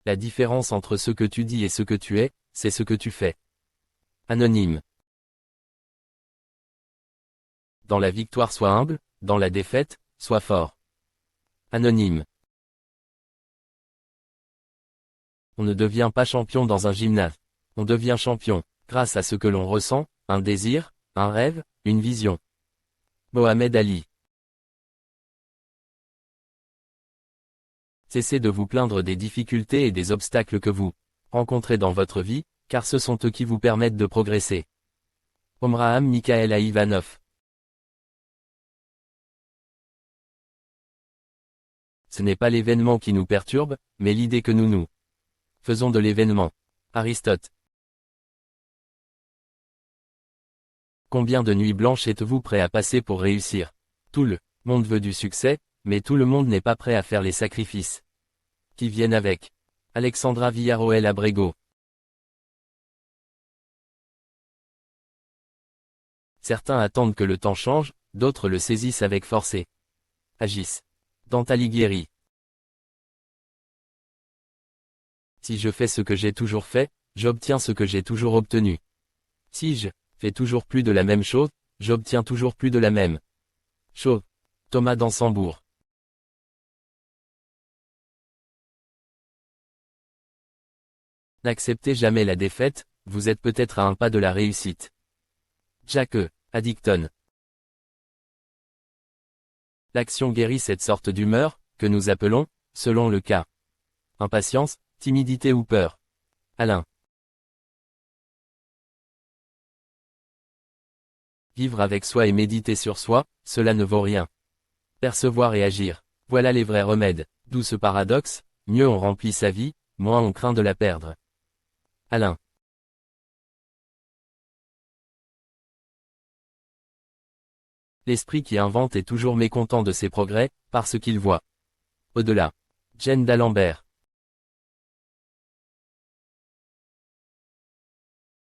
La différence entre ce que tu dis et ce que tu es, c'est ce que tu fais. Anonyme. Dans la victoire sois humble, dans la défaite, sois fort. Anonyme. On ne devient pas champion dans un gymnase. On devient champion, grâce à ce que l'on ressent, un désir, un rêve, une vision. Mohamed Ali. Cessez de vous plaindre des difficultés et des obstacles que vous rencontrez dans votre vie, car ce sont eux qui vous permettent de progresser. Omraham Mikhaël Ivanov. Ce n'est pas l'événement qui nous perturbe, mais l'idée que nous faisons de l'événement. Aristote. Combien de nuits blanches êtes-vous prêt à passer pour réussir? Tout le monde veut du succès, mais tout le monde n'est pas prêt à faire les sacrifices qui viennent avec. Alexandra Villarroel Abrego. Certains attendent que le temps change, d'autres le saisissent avec force et agissent. Dante Alighieri. Si je fais ce que j'ai toujours fait, j'obtiens ce que j'ai toujours obtenu. Si je fais toujours plus de la même chose, j'obtiens toujours plus de la même chose. Thomas d'Ansembourg. N'acceptez jamais la défaite, vous êtes peut-être à un pas de la réussite. Jack Addicton. L'action guérit cette sorte d'humeur, que nous appelons, selon le cas, impatience, timidité ou peur. Alain. Vivre avec soi et méditer sur soi, cela ne vaut rien. Percevoir et agir, voilà les vrais remèdes. D'où ce paradoxe, mieux on remplit sa vie, moins on craint de la perdre. Alain. L'esprit qui invente est toujours mécontent de ses progrès, parce qu'il voit au-delà. Jane d'Alembert.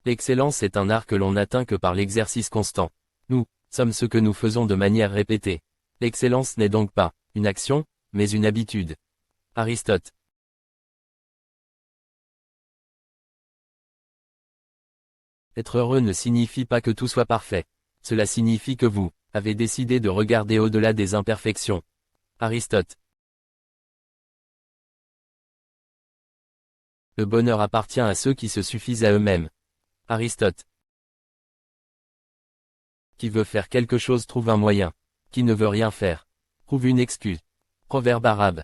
L'excellence est un art que l'on n'atteint que par l'exercice constant. Nous sommes ce que nous faisons de manière répétée. L'excellence n'est donc pas une action, mais une habitude. Aristote. Être heureux ne signifie pas que tout soit parfait. Cela signifie que vous avez décidé de regarder au-delà des imperfections. Aristote. Le bonheur appartient à ceux qui se suffisent à eux-mêmes. Aristote. Qui veut faire quelque chose trouve un moyen. Qui ne veut rien faire trouve une excuse. Proverbe arabe.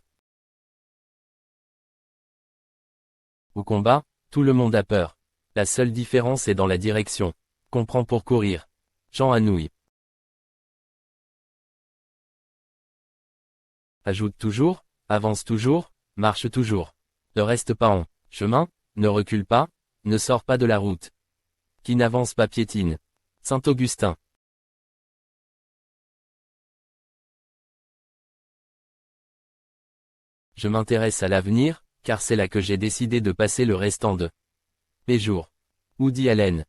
Au combat, tout le monde a peur. La seule différence est dans la direction qu'on prend pour courir. Jean Anouilh. Ajoute toujours, avance toujours, marche toujours. Ne reste pas en chemin, ne recule pas, ne sors pas de la route. Qui n'avance pas piétine. Saint Augustin. Je m'intéresse à l'avenir, car c'est là que j'ai décidé de passer le restant de mes jours. Woody Allen.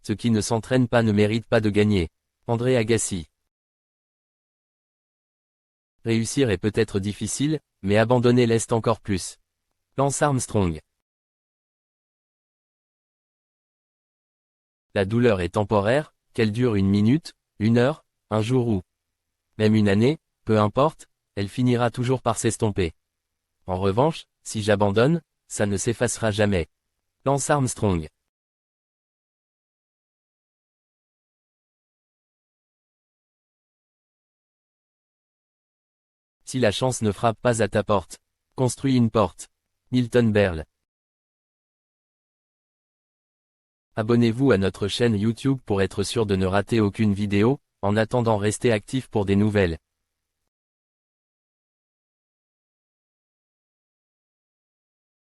Ceux qui ne s'entraînent pas ne méritent pas de gagner. André Agassi. Réussir est peut-être difficile, mais abandonner l'est encore plus. Lance Armstrong. La douleur est temporaire, qu'elle dure 1 minute, 1 heure, un jour ou même 1 année, peu importe, elle finira toujours par s'estomper. En revanche, si j'abandonne, ça ne s'effacera jamais. Lance Armstrong. Si la chance ne frappe pas à ta porte, construis une porte. Milton Berle. Abonnez-vous à notre chaîne YouTube pour être sûr de ne rater aucune vidéo, en attendant restez actif pour des nouvelles.